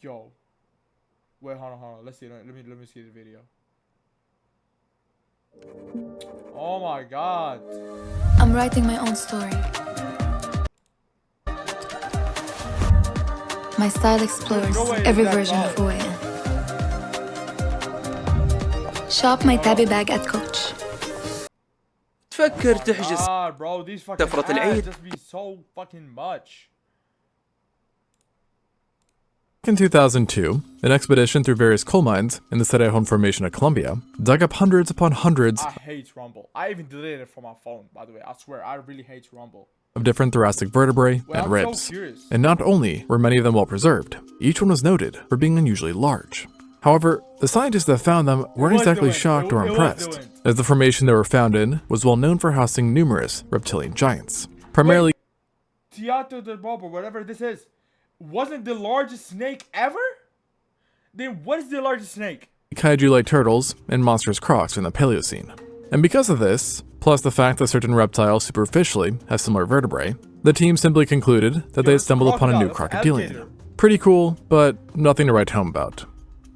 Yo. Wait, hold on. Let's see. Let me see the video. Oh my god. I'm writing my own story. My style explores every version of who I am. Shop my tabby bag at Coach. تفكر تحجز Bro, these fucking سفرة ads العيد. just be so fucking much. In 2002, an expedition through various coal mines in the Cerrejón Formation of Colombia dug up hundreds upon hundreds I hate Rumble. I even deleted it from my phone, by the way. I swear, I really hate Rumble. of different thoracic vertebrae Well, and I'm so ribs. curious. And not only were many of them well preserved, each one was noted for being unusually large. However, the scientists that found them weren't exactly shocked or impressed, as the formation they were found in was well known for housing numerous reptilian giants. Primarily Titanoboa, whatever this is, wasn't the largest snake ever? Then what is the largest snake? kaiju-like turtles and monstrous crocs in the Paleocene. And because of this, plus the fact that certain reptiles superficially have similar vertebrae, the team simply concluded that they had stumbled upon a new crocodilian. Pretty cool, but nothing to write home about.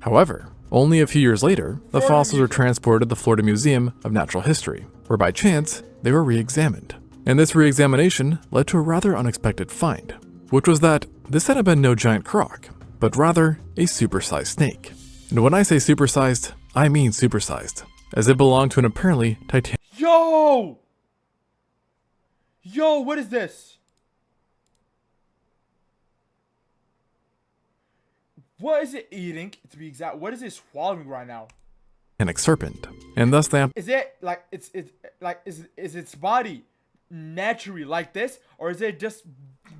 However, only a few years later, the fossils were transported to the Florida Museum of Natural History, where by chance, they were re-examined. And this re-examination led to a rather unexpected find, which was that this hadn't been no giant croc, but rather a supersized snake. And when I say supersized, I mean supersized, as it belonged to an apparently titanic. Yo! Yo, what is this? What is it eating? To be exact, what is it swallowing right now? Serpent, and thus they Is it like is its body naturally like this, or is it just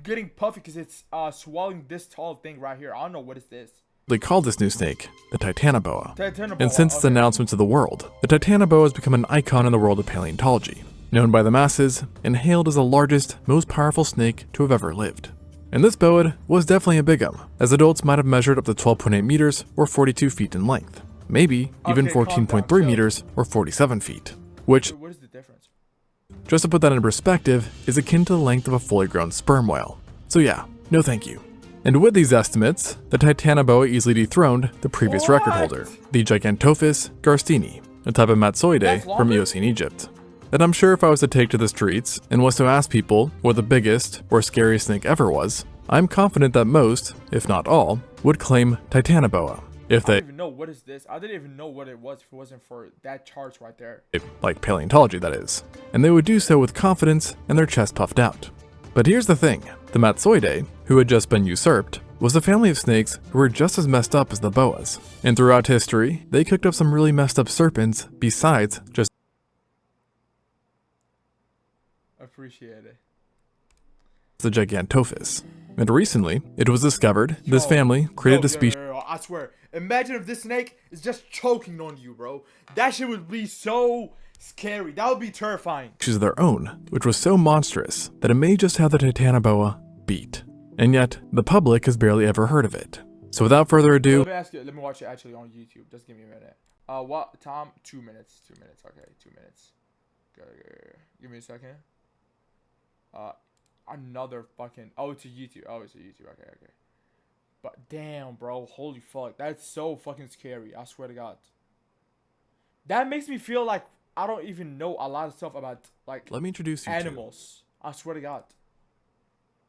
getting puffy because it's swallowing this tall thing right here? I don't know, what is this. they called this new snake the Titanoboa. Titanoboa, And since its okay. announcement to the world, the Titanoboa has become an icon in the world of paleontology, known by the masses and hailed as the largest, most powerful snake to have ever lived. And this boa was definitely a big one, as adults might have measured up to 12.8 meters or 42 feet in length, maybe even Okay, calm 14.3 down, meters or 47 feet, which, What is the difference? just to put that in perspective, is akin to the length of a fully grown sperm whale. So yeah, no thank you. And with these estimates, the Titanoboa easily dethroned the previous record holder, the Gigantophis garstini, a type of Matsoidae That's from longer? Eocene Egypt. And I'm sure if I was to take to the streets and was to ask people what the biggest or scariest snake ever was, I'm confident that most, if not all, would claim Titanoboa. If I they don't even know what is this. I didn't even know what it was if it wasn't for that chart right there. like paleontology that is, and they would do so with confidence and their chest puffed out. But here's the thing, the Matsoidae, who had just been usurped, was a family of snakes who were just as messed up as the boas, and throughout history, they cooked up some really messed up serpents besides just Appreciate it. the Gigantophis. And recently, it was discovered this family created a species Yo, I swear. Imagine if this snake is just choking on you, bro. That shit would be so scary. That would be terrifying. of their own, which was so monstrous that it may just have the Titanoboa beat. And yet, the public has barely ever heard of it. So without further ado, Let me ask you. Let me watch it actually on YouTube. Just give me a minute. What time? 2 minutes. 2 minutes. Okay, 2 minutes. Give me a second. Another fucking. Oh, it's a YouTube. Oh, it's a YouTube. Okay. But damn, bro. Holy fuck. That's so fucking scary. I swear to God. That makes me feel like I don't even know a lot of stuff about like let me introduce you animals. I swear to God.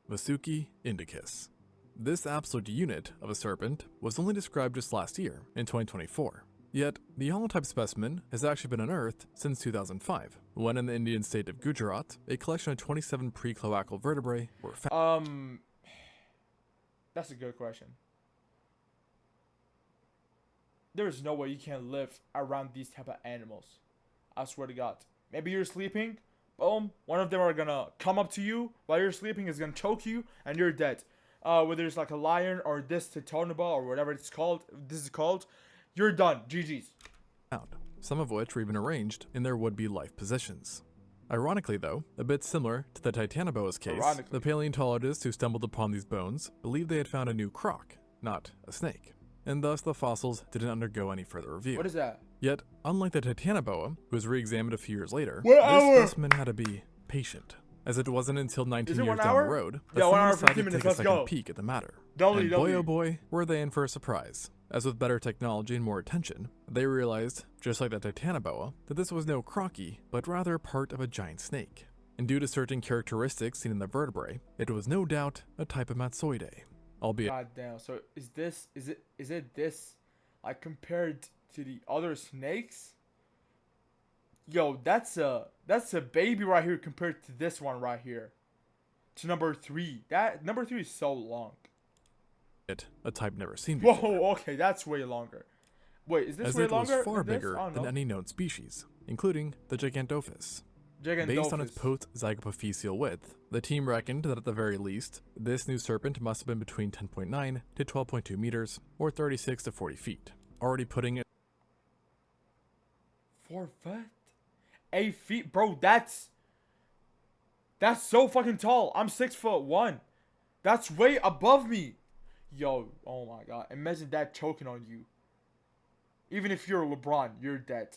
to Vasuki indicus. This absolute unit of a serpent was only described just last year, in 2024. Yet, the holotype specimen has actually been unearthed since 2005, when in the Indian state of Gujarat, a collection of 27 pre-cloacal vertebrae were found. That's a good question. There is no way you can live around these type of animals. I swear to God. Maybe you're sleeping, boom, one of them are gonna come up to you while you're sleeping, is gonna choke you, and you're dead. Whether it's like a lion or this Titanoboa or whatever it's called, you're done. GG's. Some of which were even arranged in their would-be life positions. Ironically though, a bit similar to the Titanoboa's case, the paleontologists who stumbled upon these bones believed they had found a new croc, not a snake, and thus the fossils didn't undergo any further review. What is that? Yet, unlike the Titanoboa, who was re-examined a few years later, What this hour? specimen had to be patient, as it wasn't until 19 Is it years 1 down the hour? road that Yeah, 1 someone hour, decided 15 to minutes. take a Let's second go. peek at the matter. W, And boy W. oh boy, were they in for a surprise. As with better technology and more attention, they realized, just like the Titanoboa, that this was no crocky, but rather part of a giant snake. And due to certain characteristics seen in the vertebrae, it was no doubt a type of Matsoidae, albeit God damn. So is it this, like, compared to the other snakes? Yo, that's a baby right here compared to this one right here. To number 3. That number 3 is so long. a type never seen before. Whoa, okay, that's way longer. Wait, is this As way it was longer far than this? bigger I don't than know. any known species, including the Gigantophis. Gigantophis. Based on its post-zygapophyseal width, the team reckoned that at the very least, this new serpent must have been between 10.9 to 12.2 meters, or 36 to 40 feet, already putting it 4 foot? 8 feet? Bro, that's so fucking tall. I'm 6'1". That's way above me. Yo, oh my god. Imagine that choking on you. Even if you're LeBron, you're dead.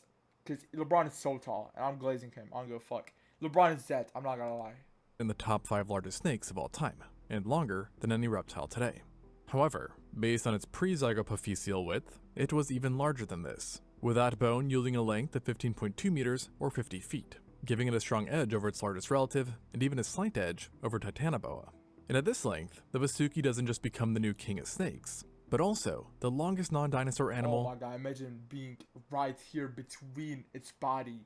Because LeBron is so tall. And I'm glazing him. I don't give a fuck. LeBron is dead. I'm not gonna lie. in the top 5 largest snakes of all time, and longer than any reptile today. However, based on its pre-zygapophyseal width, it was even larger than this, with that bone yielding a length of 15.2 meters or 50 feet, giving it a strong edge over its largest relative, and even a slight edge over Titanoboa. And at this length, the Vasuki doesn't just become the new king of snakes, but also the longest non-dinosaur animal. Oh my god, imagine being right here between its body.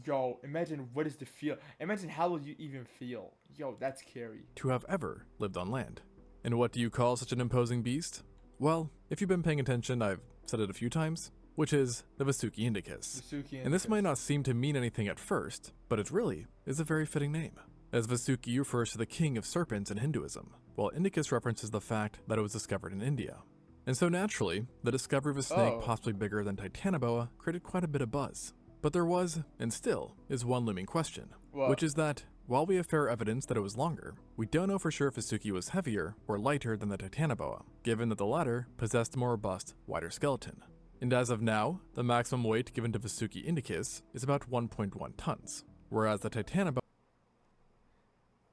Yo, imagine what is the feel. Imagine how will you even feel. Yo, that's scary. To have ever lived on land. And what do you call such an imposing beast? Well, if you've been paying attention, I've said it a few times, which is the Vasuki indicus. Vasuki And this might not seem to mean anything at first, but it really is a very fitting name, as Vasuki refers to the king of serpents in Hinduism, while Indicus references the fact that it was discovered in India. And so naturally, the discovery of a snake possibly bigger than Titanoboa created quite a bit of buzz. But there was, and still, is one looming question, which is that, while we have fair evidence that it was longer, we don't know for sure if Vasuki was heavier or lighter than the Titanoboa, given that the latter possessed a more robust, wider skeleton. And as of now, the maximum weight given to Vasuki indicus is about 1.1 tons, whereas the Titanoboa.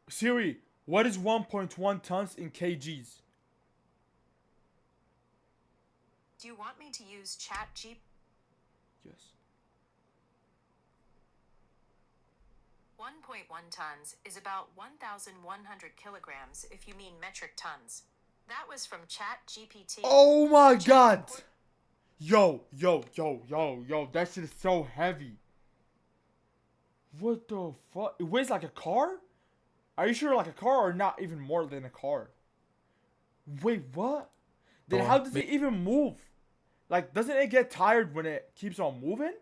Siri, what is 1.1 tons in kgs? Do you want me to use ChatGPT? Yes. 1.1 tons is about 1,100 kilograms if you mean metric tons. That was from ChatGPT. Oh my god! Yo, that shit is so heavy. What the fuck? It weighs like a car? Are you sure like a car or not even more than a car? Wait, what? Then how does it even move? Like, doesn't it get tired when it keeps on moving?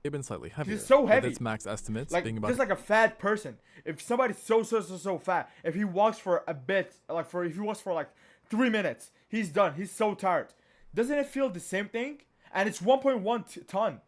They've been slightly heavier, It's so heavy. with its max estimates Like, being about just like a fat person. If somebody's so fat, if he walks for a bit, if he walks for like 3 minutes, he's done. He's so tired. Doesn't it feel the same thing? And it's 1.1 ton.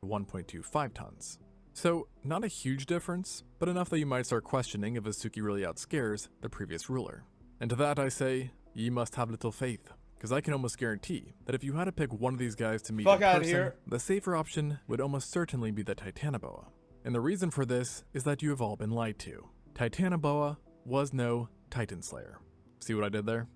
1.25 tons. So, not a huge difference, but enough that you might start questioning if Vasuki really outscares the previous ruler. And to that I say, ye must have little faith, because I can almost guarantee that if you had to pick one of these guys to meet Fuck in outta person, here. the safer option would almost certainly be the Titanoboa. And the reason for this is that you have all been lied to. Titanoboa was no Titan Slayer. See what I did there?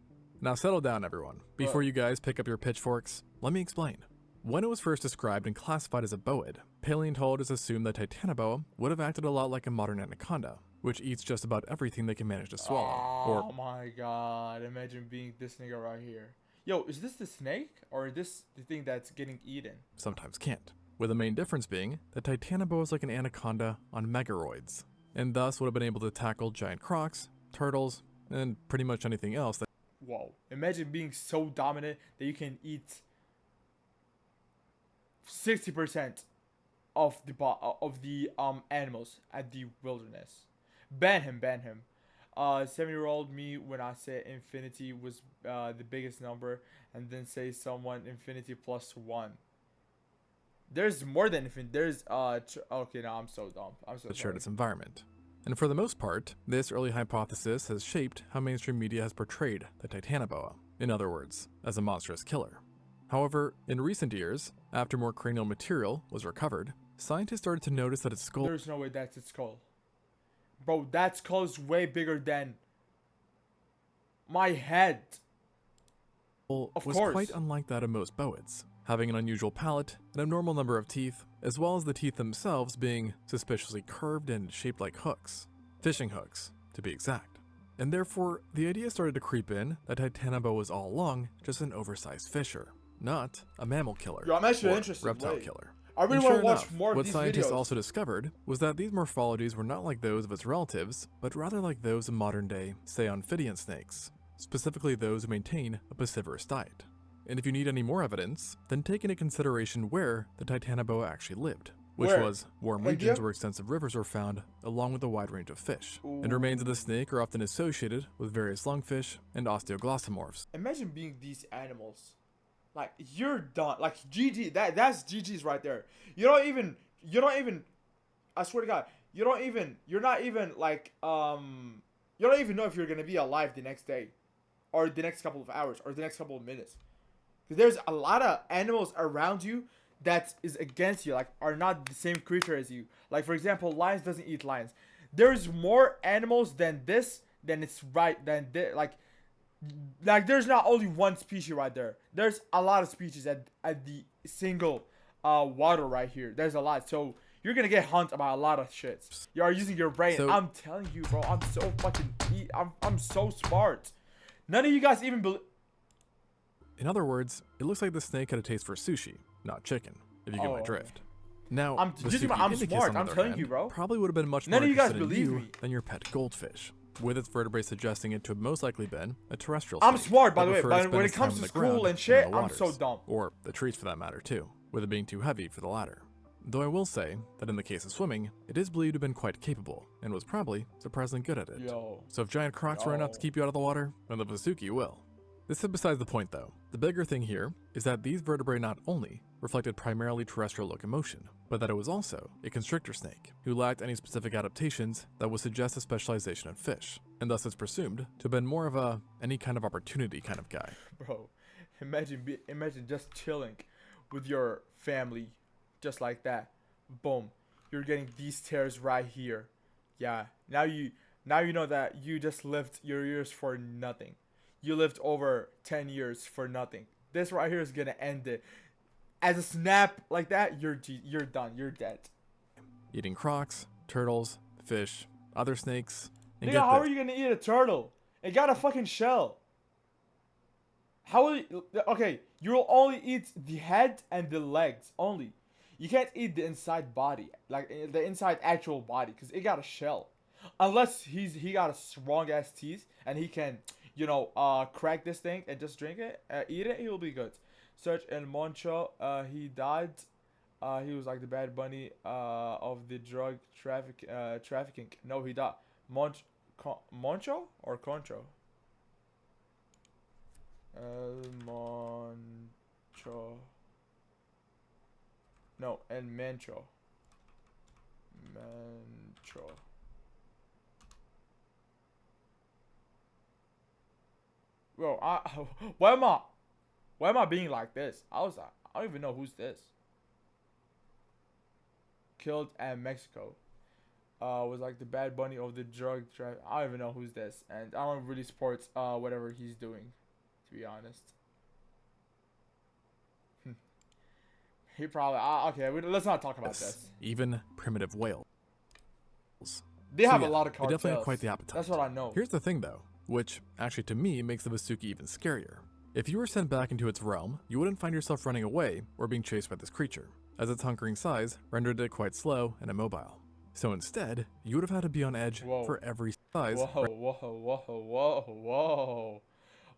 Now settle down, everyone. Before you guys pick up your pitchforks, let me explain. When it was first described and classified as a boid, paleontologists assumed that Titanoboa would have acted a lot like a modern anaconda, which eats just about everything they can manage to swallow. Oh my god, imagine being this nigga right here. Yo, is this the snake? Or is this the thing that's getting eaten? Sometimes can't. With the main difference being that Titanoboa is like an anaconda on megaroids, and thus would have been able to tackle giant crocs, turtles, and pretty much anything else that. Whoa, imagine being so dominant that you can eat 60% of the animals at the wilderness. Ban him. 7-year-old me, when I say infinity was the biggest number, and then say someone infinity plus 1. There's more than infinity. There's okay, no, I'm so dumb. I'm so shared sorry. its environment. And for the most part, this early hypothesis has shaped how mainstream media has portrayed the Titanoboa, in other words, as a monstrous killer. However, in recent years, after more cranial material was recovered, scientists started to notice that its skull. There's no way that's its skull. Bro, that skull is way bigger than my head. Of was course. quite unlike that of most boids, having an unusual palate, an abnormal number of teeth, as well as the teeth themselves being suspiciously curved and shaped like hooks. Fishing hooks, to be exact. And therefore, the idea started to creep in that Titanoboa was all along just an oversized fisher, not a mammal killer Yo, I'm actually or interested. reptile Wait. killer. I really And want sure to watch enough, more of what these scientists videos. also discovered was that these morphologies were not like those of its relatives, but rather like those of modern-day, say, amphibian snakes, specifically those who maintain a piscivorous diet. And if you need any more evidence, then take into consideration where the Titanoboa actually lived, which Where? was warm India? regions where extensive rivers were found, along with a wide range of fish. And remains of the snake are often associated with various lungfish and osteoglossomorphs. Imagine being these animals. Like, you're done. Like, GG. That's GG's right there. You don't even. I swear to God. You're not even like, you don't even know if you're gonna be alive the next day, or the next couple of hours, or the next couple of minutes. Because there's a lot of animals around you that is against you, like, are not the same creature as you. Like, for example, lions doesn't eat lions. There's more animals than this, than it's right, than this, like there's not only one species right there. There's a lot of species at the single water right here. There's a lot. So you're gonna get hunted by a lot of shit. You are using your brain. So- I'm telling you, bro. I'm so fucking. I'm so smart. None of you guys even believe. In other words, it looks like the snake had a taste for sushi, not chicken, if you get my Oh. drift. Now, I'm the just- I'm Suki Indicus, smart, on the I'm other telling hand, you, bro. probably would have been much None more of you guys interested believe in you me. than your pet goldfish, with its vertebrae suggesting it to have most likely been a terrestrial I'm snake smart, by that the way, preferred but spend when its it comes time to on the ground school and than shit, in the I'm so waters, dumb. or the trees for that matter too, with it being too heavy for the latter. Though I will say that in the case of swimming, it is believed to have been quite capable, and was probably surprisingly good at it. Yo. So if giant crocs were enough to Yo. keep you out of the water, then the Vasuki will. This is besides the point though. The bigger thing here is that these vertebrae not only reflected primarily terrestrial locomotion, but that it was also a constrictor snake who lacked any specific adaptations that would suggest a specialization in fish, and thus is presumed to have been more of a any kind of opportunity kind of guy. Bro, imagine just chilling with your family, just like that. Boom, you're getting these tears right here. Yeah, now you know that you just lived your years for nothing. You lived over 10 years for nothing. This right here is gonna end it. As a snap like that, you're done. You're dead. Eating crocs, turtles, fish, other snakes, and Nigga, get how this. are you gonna eat a turtle? It got a fucking shell. How will you, okay, you'll only eat the head and the legs only. You can't eat the inside body, like the inside actual body, because it got a shell. Unless he got a strong ass teeth and he can, crack this thing and just drink it, eat it, he'll be good. Search El Moncho, he died. He was like the Bad Bunny of the drug trafficking. No, he died. Moncho or Concho? El Moncho. No, El Mencho. Mencho. Bro, why am I being like this? I don't even know who's this. Killed at Mexico. Was like the Bad Bunny of the drug traffic. I don't even know who's this, and I don't really support whatever he's doing, to be honest. He probably okay. Let's not talk about this. Even primitive whales. They have So a yeah, lot of they cartels. definitely have quite the appetite. That's what I know. Here's the thing though, which actually to me makes the Vasuki even scarier. If you were sent back into its realm, you wouldn't find yourself running away or being chased by this creature, as its hunkering size rendered it quite slow and immobile. So instead, you would have had to be on edge Whoa. for every size. Whoa.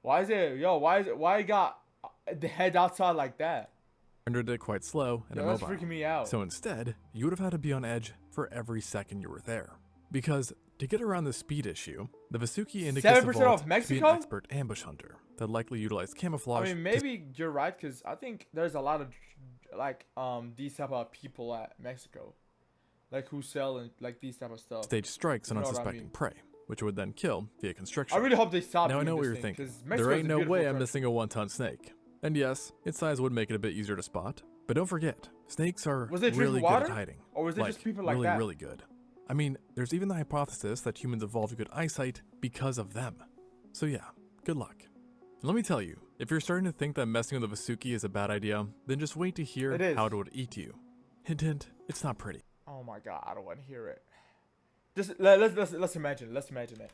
Why it got the head outside like that? Rendered it quite slow and Yo, that's immobile. freaking me out. So instead, you would have had to be on edge for every second you were there. Because to get around the speed issue, the Vasuki Indicus 7% evolved of to be Mexico? an expert ambush hunter that likely utilized I camouflage mean, maybe you're right, because I think there's a lot of these type of people at Mexico, like who sell like these type of stuff. to stage strikes on You know what I unsuspecting mean. prey, which it would then kill via constriction. I really hope they stop. Now I doing know what this you're thing, thinking. 'cause Mexico There is ain't a no beautiful way I'm country. missing a one-ton snake. And yes, its size would make it a bit easier to spot. But don't forget, snakes are Was they drinking really good water? at hiding. Or was it just people like really, that? really good. I mean, there's even the hypothesis that humans evolved good eyesight because of them. So yeah, good luck. And let me tell you, if you're starting to think that messing with a Vasuki is a bad idea, then just wait to hear It is. how it would eat you. Hint hint, it's not pretty. Oh my god, I don't want to hear it. Just let's imagine. Let's imagine it.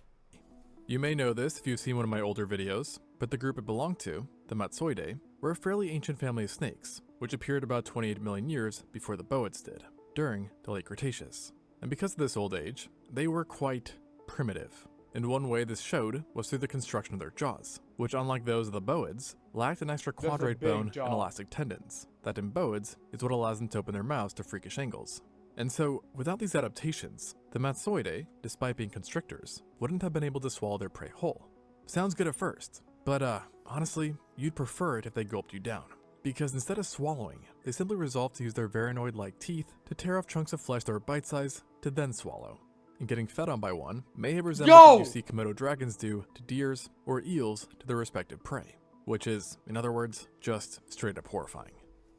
You may know this if you've seen one of my older videos, but the group it belonged to, the Matsoidae, were a fairly ancient family of snakes, which appeared about 28 million years before the boids did, during the late Cretaceous. And because of this old age, they were quite primitive. And one way this showed was through the construction of their jaws, which unlike those of the boids, lacked an extra quadrate big bone jaw. and elastic tendons. That in boids is what allows them to open their mouths to freakish angles. And so, without these adaptations, the Matsoidae, despite being constrictors, wouldn't have been able to swallow their prey whole. Sounds good at first, but honestly, you'd prefer it if they gulped you down. Because instead of swallowing, they simply resolved to use their varanoid-like teeth to tear off chunks of flesh that were bite-sized to then swallow. And getting fed on by one may have resembled what you see Komodo dragons do to deers or eels to their respective prey, which is, in other words, just straight up horrifying.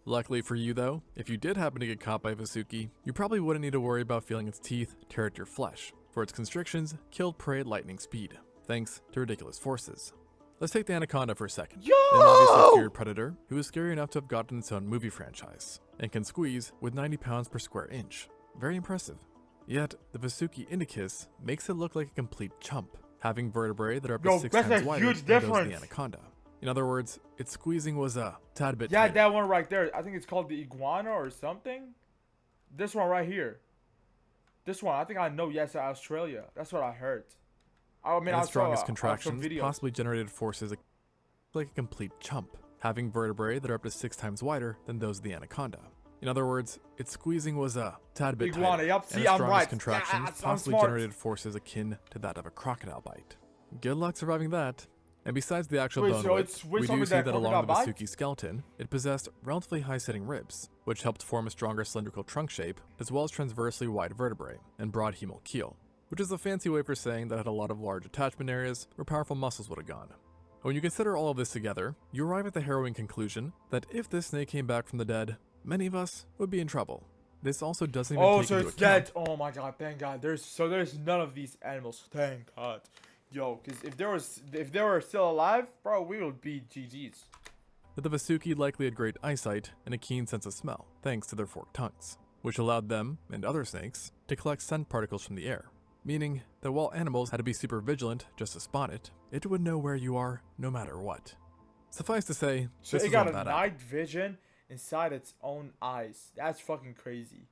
Luckily for you though, if you did happen to get caught by a Vasuki, you probably wouldn't need to worry about feeling its teeth tear at your flesh, for its constrictions killed prey at lightning speed, thanks to ridiculous forces. Let's take the anaconda for a second. An obviously feared predator who is scary enough to have gotten its own movie franchise, and can squeeze with 90 pounds per square inch. Very impressive. Yet, the Vasuki indicus makes it look like a complete chump, having vertebrae that are up to 6 times wider than those of the anaconda. In other words, its squeezing was a tad bit tighter. That one right there. I think it's called the iguana or something. This one right here. This one, I think I know. Yes, Australia. That's what I heard. I mean, its strongest contractions possibly generated forces like a complete chump, having vertebrae that are up to 6 times wider than those of the anaconda. In other words, its squeezing was a tad bit tighter, Yep. and See, its I'm strongest right. contractions possibly generated forces akin to that of a crocodile bite. Good luck surviving that. And besides the actual bone width, we do see that along the Vasuki skeleton, it possessed relatively high-sitting ribs, which helped form a stronger cylindrical trunk shape, as well as transversely wide vertebrae and broad humeral keel, which is a fancy way for saying that it had a lot of large attachment areas where powerful muscles would have gone. When you consider all of this together, you arrive at the harrowing conclusion that if this snake came back from the dead, many of us would be in trouble. This also doesn't even take into account... dead. Oh my god, thank god. There's none of these animals. Thank god. Yo, because if they were still alive, bro, we would be GG's. That the Vasuki likely had great eyesight and a keen sense of smell, thanks to their forked tongues, which allowed them, and other snakes, to collect scent particles from the air. Meaning that while animals had to be super vigilant just to spot it, it would know where you are no matter what. Suffice to say, so this it got a night night vision inside its own eyes. That's fucking crazy.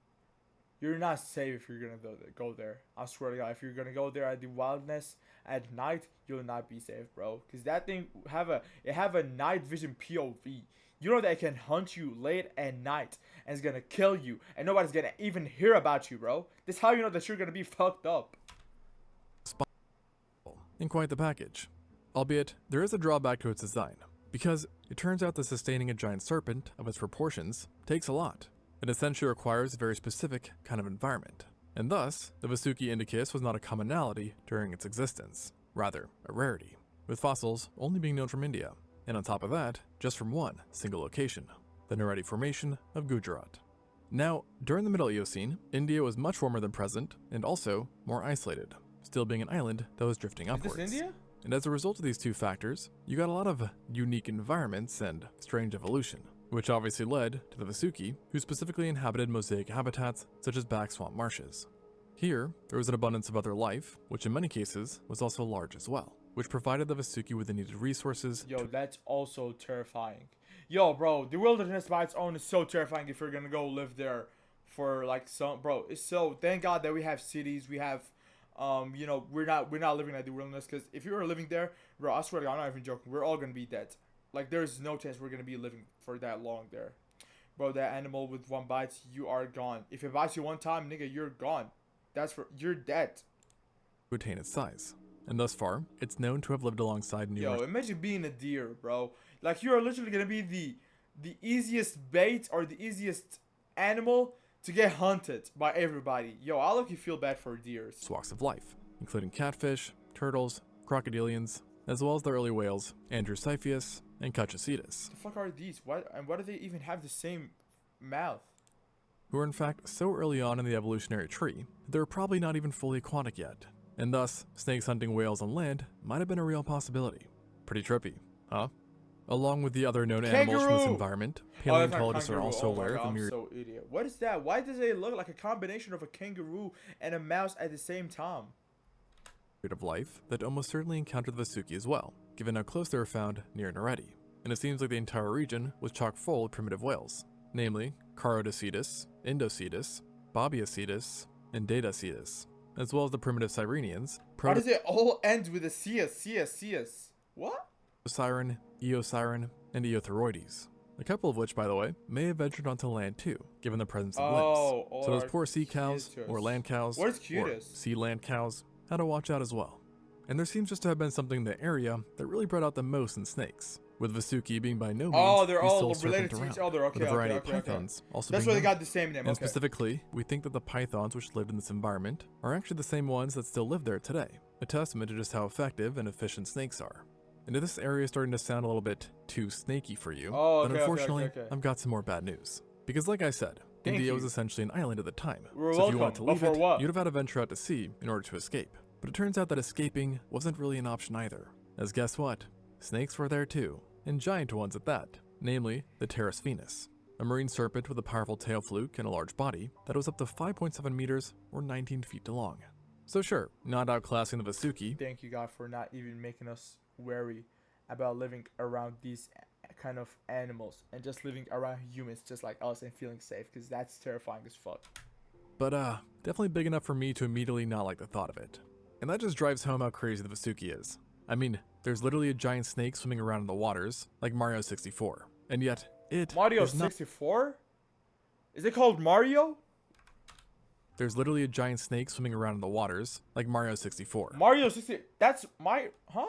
You're not safe if you're gonna go there. I swear to God, if you're gonna go there at the wildness at night, you'll not be safe, bro. Cause that thing have a night vision POV. You know that it can hunt you late at night and it's gonna kill you, and nobody's gonna even hear about you, bro. This is how you know that you're gonna be fucked up. In quite the package. Albeit, there is a drawback to its design, because it turns out that sustaining a giant serpent of its proportions takes a lot. It essentially requires a very specific kind of environment, and thus, the Vasuki indicus was not a commonality during its existence, rather a rarity, with fossils only being known from India, and on top of that, just from one single location, the Nureti Formation of Gujarat. Now, during the Middle Eocene, India was much warmer than present, and also more isolated, still being an island that was drifting upwards. Is this India? And as a result of these two factors, you got a lot of unique environments and strange evolution, which obviously led to the Vasuki, who specifically inhabited mosaic habitats such as back swamp marshes. Here, there was an abundance of other life, which in many cases was also large as well, which provided the Vasuki with the needed resources. Yo, that's also terrifying. Yo, bro, the wilderness by its own is so terrifying if you're gonna go live there for like some, bro. It's so, thank God that we have cities, we have, you know, we're not living at the wilderness, because if you were living there, bro, I swear to God, I'm not even joking, we're all gonna be dead. Like, there's no chance we're gonna be living for that long there. Bro, that animal with one bite, you are gone. If it bites you one time, nigga, you're gone. You're dead. To attain its size. And thus far, it's known to have lived alongside numerous... Yo, imagine being a deer, bro. Like, you are literally gonna be the easiest bait or the easiest animal to get hunted by everybody. Yo, I look, you feel bad for deers. walks of life, including catfish, turtles, crocodilians, as well as the early whales, Andrewsiphius and Cutchacetus. The fuck are these? Why do they even have the same mouth? who are in fact so early on in the evolutionary tree that they're probably not even fully aquatic yet, and thus snakes hunting whales on land might have been a real possibility. Pretty trippy, huh? Along with the other known animals from this Kangaroo! environment, Oh, that's not paleontologists are kangaroo. also Oh my aware God, of a I'm myriad so idiot. What is that? Why does it look like a combination of a kangaroo and a mouse at the same time? of life that almost certainly encountered the Vasuki as well, given how close they were found near Nereti. And it seems like the entire region was chock full of primitive whales, namely Charodocetus, Indocetus, Bobiocetus, and Datacetus, as well as the primitive Sirenians, Why does it all end with a Cius? What? Protosiren, Eosiren, and Eothyroides. A couple of which, by the way, may have ventured onto land too, given the presence of limbs. So those poor sea cows, or land cows, What is or cutest? sea land cows, had to watch out as well. And there seems just to have been something in the area that really brought out the most in snakes, with Vasuki being by no means they're the all sole related serpent to each around, other. Okay, with a variety okay. of pythons also That's being why they known. got the same name. And Okay. specifically, we think that the pythons which lived in this environment are actually the same ones that still live there today, a testament to just how effective and efficient snakes are. And if this area is starting to sound a little bit too snaky for you, then unfortunately, I've got some more bad news. Because like I said, India was essentially an island at the time, so if you wanted to leave it, you'd have had to venture out to sea in order to escape. But it turns out that escaping wasn't really an option either, as guess what? Snakes were there too, and giant ones at that, namely the Pteris venus, a marine serpent with a powerful tail fluke and a large body that was up to 5.7 meters or 19 feet long. So sure, not outclassing the Vasuki. Thank you, God, for not even making us wary about living around these kind of animals and just living around humans just like us and feeling safe, because that's terrifying as fuck. But definitely big enough for me to immediately not like the thought of it. And that just drives home how crazy the Vasuki is. I mean, there's literally a giant snake swimming around in the waters, like Mario 64. And yet, Mario 64? Is it called Mario? There's literally a giant snake swimming around in the waters, like Mario 64. Mario 60, that's my, huh?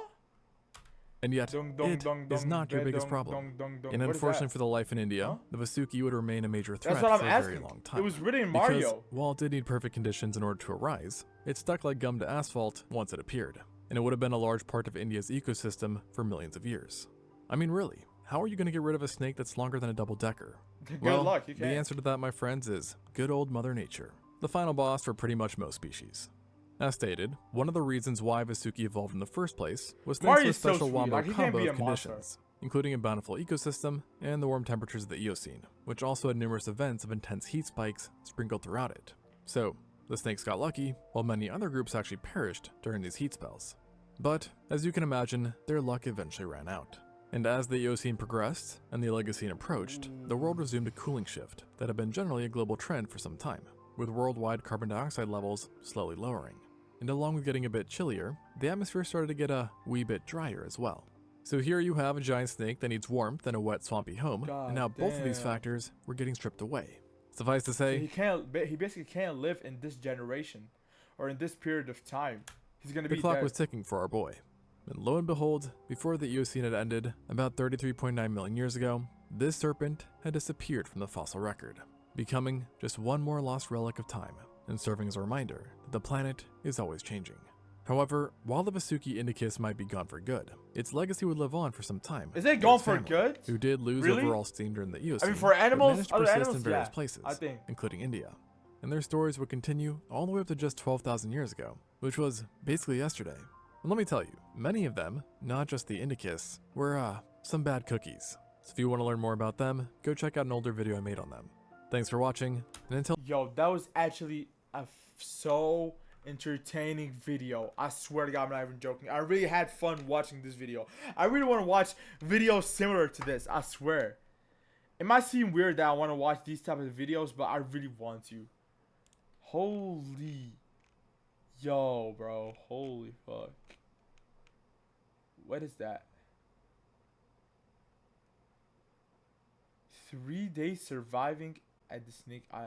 And yet, it is not your biggest problem. And unfortunately for the life in India, the Vasuki would remain a major threat for a very long time. It was written in Mario. Because while it did need perfect conditions in order to arise, it stuck like gum to asphalt once it appeared. And it would have been a large part of India's ecosystem for millions of years. I mean, really, how are you going to get rid of a snake that's longer than a double-decker? Good luck, you the answer to that, my friends, is good old Mother Nature, the final boss for pretty much most species. As stated, one of the reasons why Vasuki evolved in the first place was thanks to a special wombo combo of conditions, including a bountiful ecosystem and the warm temperatures of the Eocene, which also had numerous events of intense heat spikes sprinkled throughout it. So, the snakes got lucky, while many other groups actually perished during these heat spells. But, as you can imagine, their luck eventually ran out. And as the Eocene progressed and the Oligocene approached, the world resumed a cooling shift that had been generally a global trend for some time, with worldwide carbon dioxide levels slowly lowering. And along with getting a bit chillier, the atmosphere started to get a wee bit drier as well. So here you have a giant snake that needs warmth and a wet, swampy home, and now both of these factors were getting stripped away. Suffice to say, he basically can't live in this generation, or in this period of time. He's gonna be dead. The clock was ticking for our boy. And lo and behold, before the Eocene had ended, about 33.9 million years ago, this serpent had disappeared from the fossil record, becoming just one more lost relic of time, and serving as a reminder that the planet is always changing. However, while the Vasuki Indicus might be gone for good, its legacy would live on for some time. Is it gone for good? Who did lose overall steam during the Eocene, I mean, for animals, managed to other persist animals, in various places, I think. including India. And their stories would continue all the way up to just 12,000 years ago, which was basically yesterday. And let me tell you, many of them, not just the Indicus, were some bad cookies. So if you want to learn more about them, go check out an older video I made on them. Thanks for watching, and until— Yo, that was actually a so entertaining video. I swear to God, I'm not even joking. I really had fun watching this video. I really want to watch videos similar to this, I swear. It might seem weird that I want to watch these type of videos, but I really want to. Holy. Yo, bro. Holy fuck. What is that? 3 days surviving at the Snake Island.